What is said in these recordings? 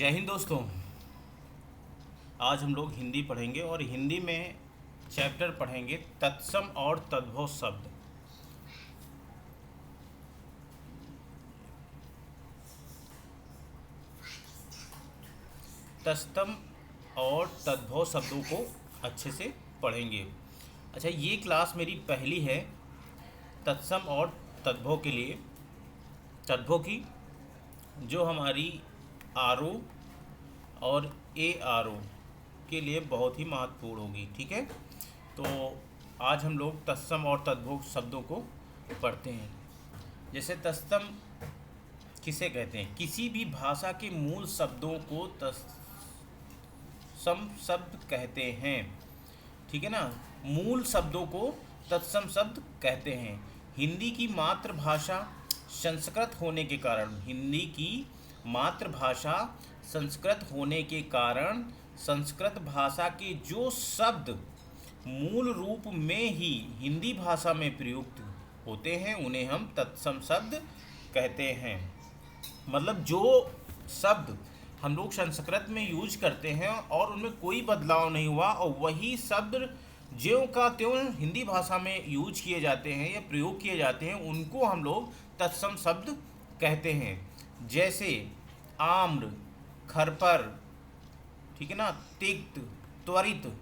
जय हिंद दोस्तों। आज हम लोग हिंदी पढ़ेंगे और हिंदी में चैप्टर पढ़ेंगे तत्सम और तद्भव शब्द। तत्सम और तद्भव शब्दों को अच्छे से पढ़ेंगे। अच्छा, ये क्लास मेरी पहली है तत्सम और तद्भव के लिए। तद्भव की जो हमारी आर ओ और ए आर ओ के लिए बहुत ही महत्वपूर्ण होगी। ठीक है, तो आज हम लोग तत्सम और तद्भव शब्दों को पढ़ते हैं। जैसे तत्सम किसे कहते हैं? किसी भी भाषा के मूल शब्दों को तत्सम शब्द कहते हैं। ठीक है ना, मूल शब्दों को तत्सम शब्द कहते हैं। हिंदी की मातृभाषा संस्कृत होने के कारण संस्कृत होने के कारण संस्कृत भाषा के जो शब्द मूल रूप में ही हिंदी भाषा में प्रयुक्त होते हैं उन्हें हम तत्सम शब्द कहते हैं। मतलब जो शब्द हम लोग संस्कृत में यूज करते हैं और उनमें कोई बदलाव नहीं हुआ और वही शब्द ज्यों का त्यों हिंदी भाषा में यूज किए जाते हैं या प्रयोग किए जाते हैं, उनको हम लोग तत्सम शब्द कहते हैं। जैसे आम्र, खरपर, ठीक है ना, तिक्त, त्वरित,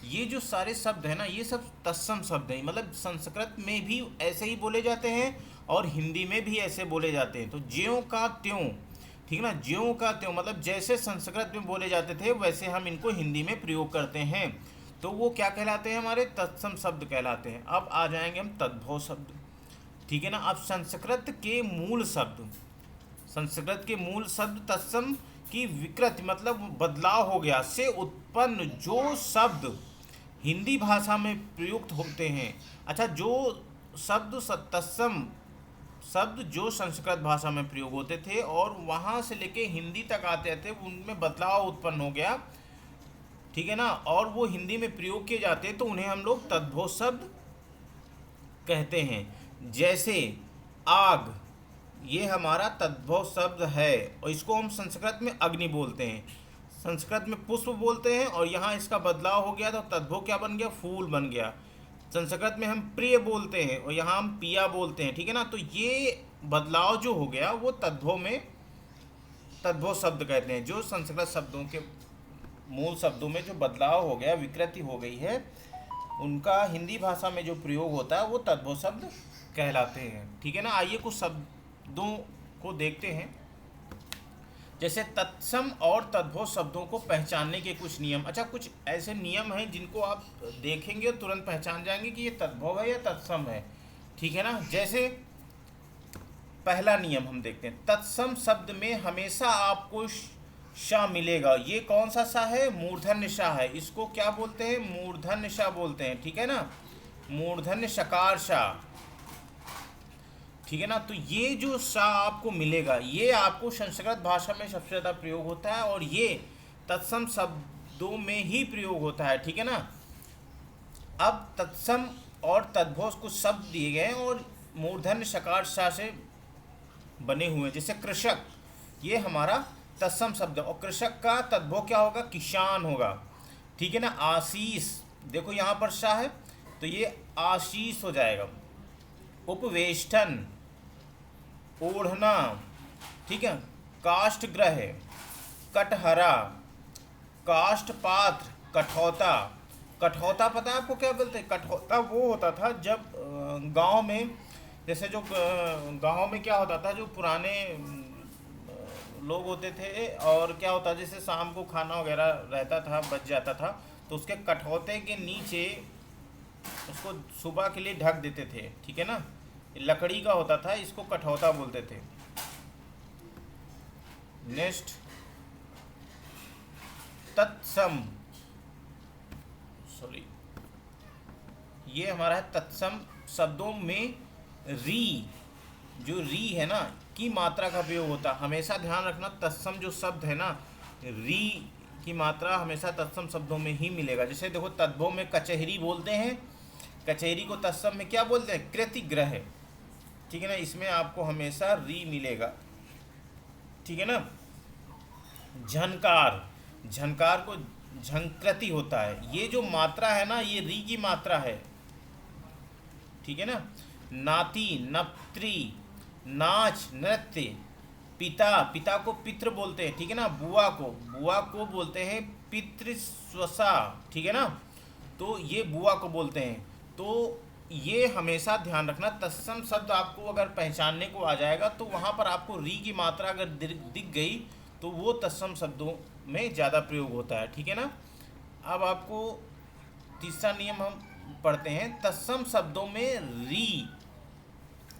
ये जो सारे शब्द हैं ना, ये सब तत्सम शब्द हैं। मतलब संस्कृत में भी ऐसे ही बोले जाते हैं और हिंदी में भी ऐसे बोले जाते हैं। तो ज्यों का त्यों, ठीक है ना, ज्यों का त्यों मतलब जैसे संस्कृत में बोले जाते थे वैसे हम इनको हिंदी में प्रयोग करते हैं, तो वो क्या कहलाते हैं? हमारे तत्सम शब्द कहलाते हैं। अब आ जाएंगे हम तद्भव शब्द। ठीक है ना, अब संस्कृत के मूल शब्द तत्सम की विकृति मतलब बदलाव हो गया से उत्पन्न जो शब्द हिंदी भाषा में प्रयुक्त होते हैं। अच्छा, जो शब्द तत्सम शब्द जो संस्कृत भाषा में प्रयोग होते थे और वहाँ से लेके हिंदी तक आते थे, उनमें बदलाव उत्पन्न हो गया। ठीक है ना, और वो हिंदी में प्रयोग किए जाते तो उन्हें हम लोग तद्भव शब्द कहते हैं। जैसे आग, ये हमारा तद्भव शब्द है और इसको हम संस्कृत में अग्नि बोलते हैं, संस्कृत में पुष्प बोलते हैं और यहाँ इसका बदलाव हो गया तो तद्भव क्या बन गया? फूल बन गया। संस्कृत में हम प्रिय बोलते हैं और यहाँ हम पिया बोलते हैं। ठीक है ना, तो ये बदलाव जो हो गया वो तद्भव शब्द कहते हैं। जो संस्कृत शब्दों के मूल शब्दों में जो बदलाव हो गया, विकृति हो गई है, उनका हिंदी भाषा में जो प्रयोग होता है वो तद्भव शब्द कहलाते हैं। ठीक है ना, आइए कुछ शब्दों को देखते हैं। जैसे तत्सम और तद्भव शब्दों को पहचानने के कुछ नियम। अच्छा, कुछ ऐसे नियम हैं जिनको आप देखेंगे और तुरंत पहचान जाएंगे कि ये तद्भव है या तत्सम है। ठीक है ना, जैसे पहला नियम हम देखते हैं, तत्सम शब्द में हमेशा आपको श मिलेगा। ये कौन सा सा है? मूर्धन्य श है। इसको क्या बोलते हैं? मूर्धन्य श बोलते हैं। ठीक है ना, मूर्धन्य शकार श। ठीक है ना, तो ये जो सा आपको मिलेगा ये आपको संस्कृत भाषा में सबसे ज़्यादा प्रयोग होता है और ये तत्सम शब्दों में ही प्रयोग होता है। ठीक है ना, अब तत्सम और तद्भव कुछ शब्द दिए गए हैं और मूर्धन्य शकार सा से बने हुए हैं। जैसे कृषक, ये हमारा तत्सम शब्द है और कृषक का तद्भव क्या होगा? किसान होगा। ठीक है ना, आशीष, देखो यहाँ पर सा है तो ये आशीष हो जाएगा। उपवेष्टन, ओढ़ना, ठीक है, काष्ठग्रह, कटहरा, काष्ठपात्र, कठौता। कठौता पता है आपको क्या बोलते हैं? कठौता वो होता था जब गांव में, जैसे जो गांव में क्या होता था, जो पुराने लोग होते थे और क्या होता, जैसे शाम को खाना वगैरह रहता था, बच जाता था, तो उसके कठौते के नीचे उसको सुबह के लिए ढक देते थे। ठीक है ना, लकड़ी का होता था, इसको कठौता बोलते थे। नेक्स्ट, तत्सम, सॉरी, ये हमारा है तत्सम शब्दों में री, जो री है ना की मात्रा का प्रयोग होता है। हमेशा ध्यान रखना, तत्सम जो शब्द है ना, री की मात्रा हमेशा तत्सम शब्दों में ही मिलेगा। जैसे देखो, तद्भव में कचहरी बोलते हैं, कचहरी को तत्सम में क्या बोलते हैं? कृतिग्रह। ठीक है ना, इसमें आपको हमेशा री मिलेगा। ठीक है ना, झनकार, झनकार को झंकृति होता है। ये जो मात्रा है ना, ये री की मात्रा है, ठीक है ना। नाती, नप्त्री, नाच, नृत्य। पिता, पिता को पितृ बोलते हैं, ठीक है ना। बुआ को बोलते हैं पितृस्वसा, ठीक है ना। तो ये बुआ को बोलते हैं। तो ये हमेशा ध्यान रखना, तत्सम शब्द आपको अगर पहचानने को आ जाएगा तो वहाँ पर आपको री की मात्रा अगर दिख गई तो वो तत्सम शब्दों में ज़्यादा प्रयोग होता है, ठीक है ना। अब आपको तीसरा नियम हम पढ़ते हैं। तत्सम शब्दों में री,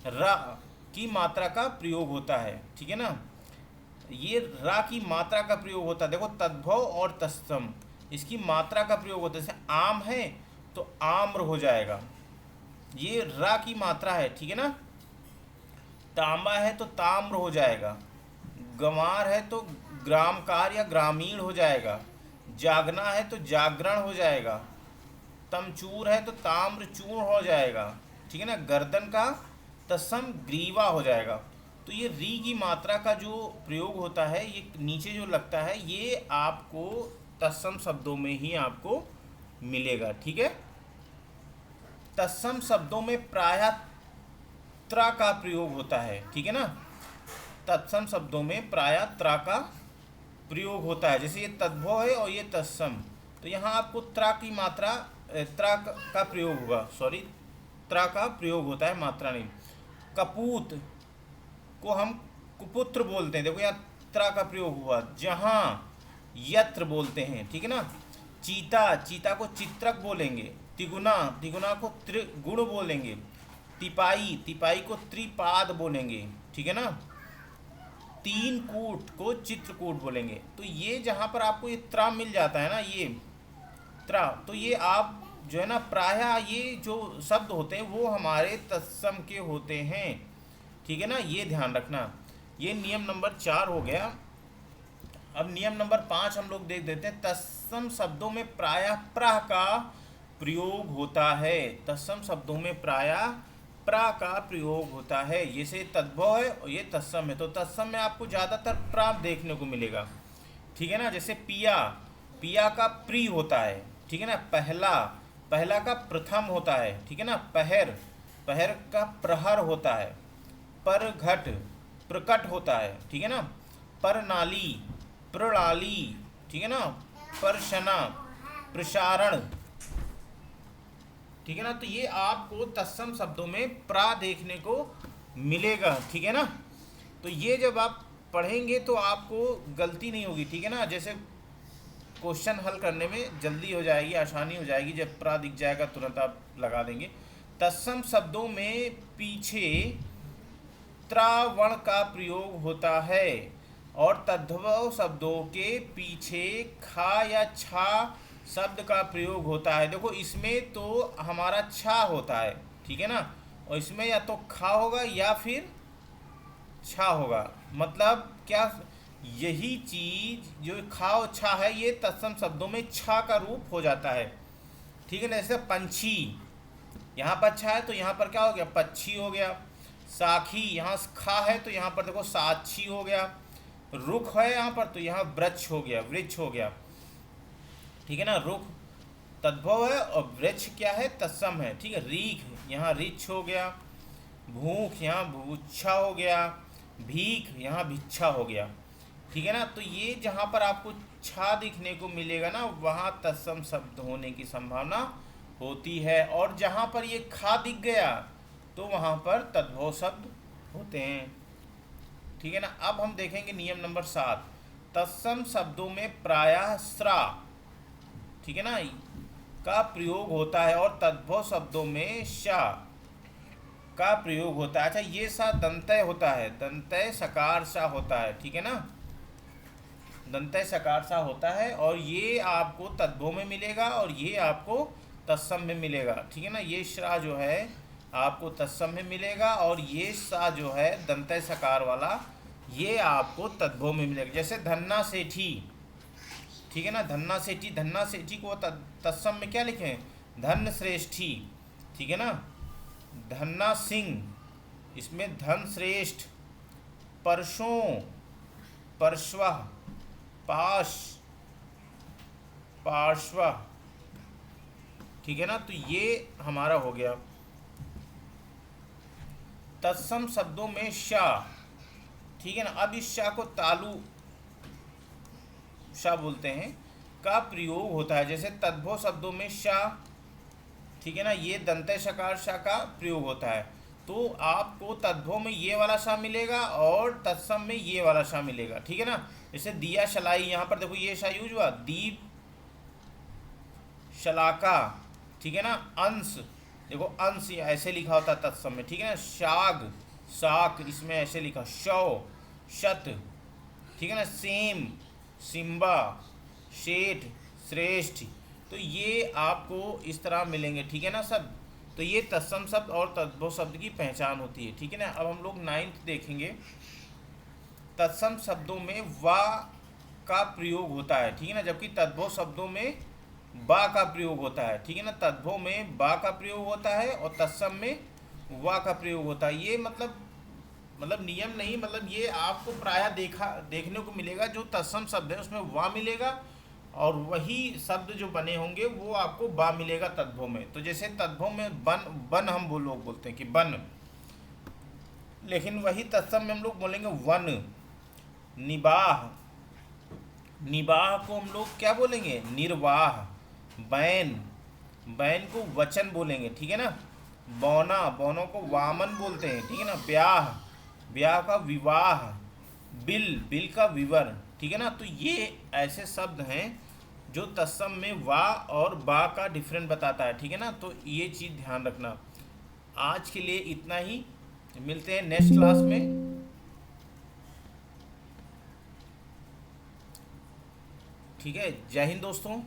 रा की मात्रा का प्रयोग होता है, ठीक है ना। ये रा की मात्रा का प्रयोग होता है। देखो, तद्भव और तत्सम, इसकी मात्रा का प्रयोग होता है। जैसे आम है तो आम्र हो जाएगा, ये रा की मात्रा है, ठीक है ना। तांबा है तो ताम्र हो जाएगा। गंवार है तो ग्रामकार या ग्रामीण हो जाएगा। जागना है तो जागरण हो जाएगा। तमचूर है तो ताम्रचूर्ण हो जाएगा, ठीक है ना। गर्दन का तत्सम ग्रीवा हो जाएगा। तो ये री की मात्रा का जो प्रयोग होता है, ये नीचे जो लगता है, ये आपको तत्सम शब्दों में ही आपको मिलेगा, ठीक है। तत्सम शब्दों में प्रायः त्रा का प्रयोग होता है, ठीक है ना। तत्सम शब्दों में प्रायः त्रा का प्रयोग होता है। जैसे ये तद्भव है और ये तत्सम, तो यहाँ आपको त्रा की मात्रा, त्रा का प्रयोग होगा, सॉरी, त्रा का प्रयोग होता है, मात्रा नहीं। कपूत को हम कुपुत्र बोलते हैं, देखो यहाँ त्रा का प्रयोग हुआ। जहाँ, यत्र बोलते हैं, ठीक है ना। चीता, चीता को चित्रक बोलेंगे। तिगुना, तिगुना को त्रिगुण बोलेंगे। तिपाई, तिपाई को त्रिपाद बोलेंगे, ठीक है ना। तीन कूट को चित्रकूट बोलेंगे। तो ये जहाँ पर आपको ये त्रा मिल जाता है ना, ये त्रा, तो ये आप जो है ना, प्रायः ये जो शब्द होते हैं वो हमारे तत्सम के होते हैं, ठीक है ना। ये ध्यान रखना। ये नियम नंबर 4 हो गया। अब नियम नंबर 5 हम लोग देख देते हैं। तत्सम शब्दों में प्रायः प्रा का प्रयोग होता है। तत्सम शब्दों में प्रायः प्रा का प्रयोग होता है। जैसे तद्भव है और ये तत्सम है, तो तत्सम में आपको ज़्यादातर प्रा देखने को मिलेगा, ठीक है ना। जैसे पिया, पिया का प्री होता है, ठीक है ना। पहला, पहला का प्रथम होता है, ठीक है ना। पहर, पहर का प्रहर होता है। परघट, प्रकट होता है, ठीक है ना। परनाली, प्रणाली, ठीक है ना। परशना, प्रसारण, ठीक है ना। तो ये आपको तत्सम शब्दों में प्रा देखने को मिलेगा, ठीक है ना। तो ये जब आप पढ़ेंगे तो आपको गलती नहीं होगी, ठीक है ना। जैसे क्वेश्चन हल करने में जल्दी हो जाएगी, आसानी हो जाएगी। जब प्रा दिख जाएगा तुरंत आप लगा देंगे। तत्सम शब्दों में पीछे त्रावण का प्रयोग होता है और तद्भव शब्दों के पीछे खा या छा शब्द का प्रयोग होता है। देखो, इसमें तो हमारा छा होता है, ठीक है ना, और इसमें या तो खा होगा या फिर छा होगा। मतलब क्या, यही चीज जो खा और छा है, ये तत्सम शब्दों में छा का रूप हो जाता है, ठीक है ना। जैसे पंछी, यहाँ पर छा है तो यहाँ पर क्या हो गया, पक्षी हो गया। साखी, यहाँ खा है तो यहाँ पर देखो साक्षी हो गया। रुख है यहाँ पर तो यहाँ वृक्ष हो गया, वृक्ष हो गया, ठीक है ना। रुख तद्भव है और वृक्ष क्या है, तत्सम है, ठीक है। रीख, यहाँ रिछ हो गया। भूख, यहाँ भूच्छा हो गया। भीख, यहाँ भिक्षा हो गया, ठीक है ना। तो ये जहाँ पर आपको छा दिखने को मिलेगा ना, वहाँ तत्सम शब्द होने की संभावना होती है। और जहाँ पर ये खा दिख गया तो वहाँ पर तद्भव शब्द होते हैं, ठीक है ना। अब हम देखेंगे नियम नंबर 7। तत्सम शब्दों में प्रायः स्रा, ठीक है ना, का प्रयोग होता है और तद्भव शब्दों में शा का प्रयोग होता है। अच्छा, ये सा दंतय होता है, दंतय सकार सा होता है, ठीक है ना। दंतय सकार सा होता है और ये आपको तद्भव में मिलेगा और ये आपको तत्सम में मिलेगा, ठीक है ना। ये श्रा जो है आपको तत्सम में मिलेगा और ये सा जो है दंतय सकार वाला, ये आपको तद्भव में मिलेगा। जैसे धन्ना सेठी, ठीक है ना। धन्ना सेठी, धन्ना सेठी को तत्सम में क्या लिखें, धन श्रेष्ठी, ठीक है ना। धन्ना सिंह, इसमें धन श्रेष्ठ। परसों, परस्वः, पाश, पार्श्व, ठीक है ना। तो ये हमारा हो गया। तत्सम शब्दों में शा, ठीक है ना। अब इस शा को तालु शा बोलते हैं का प्रयोग होता है। जैसे तद्भव शब्दों में शा, ठीक है ना, ये दंत शकार शा का प्रयोग होता है। तो आपको तद्भव में ये वाला शा मिलेगा और तत्सम में ये वाला शा मिलेगा, ठीक है ना। जैसे दिया शलाई, यहाँ पर देखो ये शा यूज हुआ, दीप शलाका, ठीक है ना। अंश, देखो अंश ऐसे लिखा होता है तत्सम में, ठीक है ना। शाग, शाक, इसमें ऐसे लिखा। शव, शत, ठीक है ना। सेम, सिम्बा, शेठ, श्रेष्ठ। तो ये आपको इस तरह मिलेंगे, ठीक है ना सब। तो ये तत्सम शब्द और तद्भव शब्द की पहचान होती है, ठीक है ना। अब हम लोग 9th देखेंगे। तत्सम शब्दों में वा का प्रयोग होता है, ठीक है ना, जबकि तद्भव शब्दों में बा का प्रयोग होता है, ठीक है ना। तद्भव में बा का प्रयोग होता है और तत्सम में वा का प्रयोग होता है। ये मतलब नियम नहीं, मतलब ये आपको प्रायः देखने को मिलेगा। जो तत्सम शब्द है उसमें वा मिलेगा और वही शब्द जो बने होंगे वो आपको बा मिलेगा तद्भव में। तो जैसे तद्भव में बन हम लोग बोलते हैं कि बन, लेकिन वही तत्सम में हम लोग बोलेंगे वन। निबाह, निबाह को हम लोग क्या बोलेंगे, निर्वाह। बैन, बैन को वचन बोलेंगे, ठीक है ना। बौना, बौनों को वामन बोलते हैं, ठीक है ना। ब्याह, ब्याह का विवाह। बिल, बिल का विवर, ठीक है ना। तो ये ऐसे शब्द हैं जो तत्सम में वा और बा का डिफरेंट बताता है, ठीक है ना। तो ये चीज़ ध्यान रखना। आज के लिए इतना ही, मिलते हैं नेक्स्ट क्लास में। ठीक है, जय हिंद दोस्तों।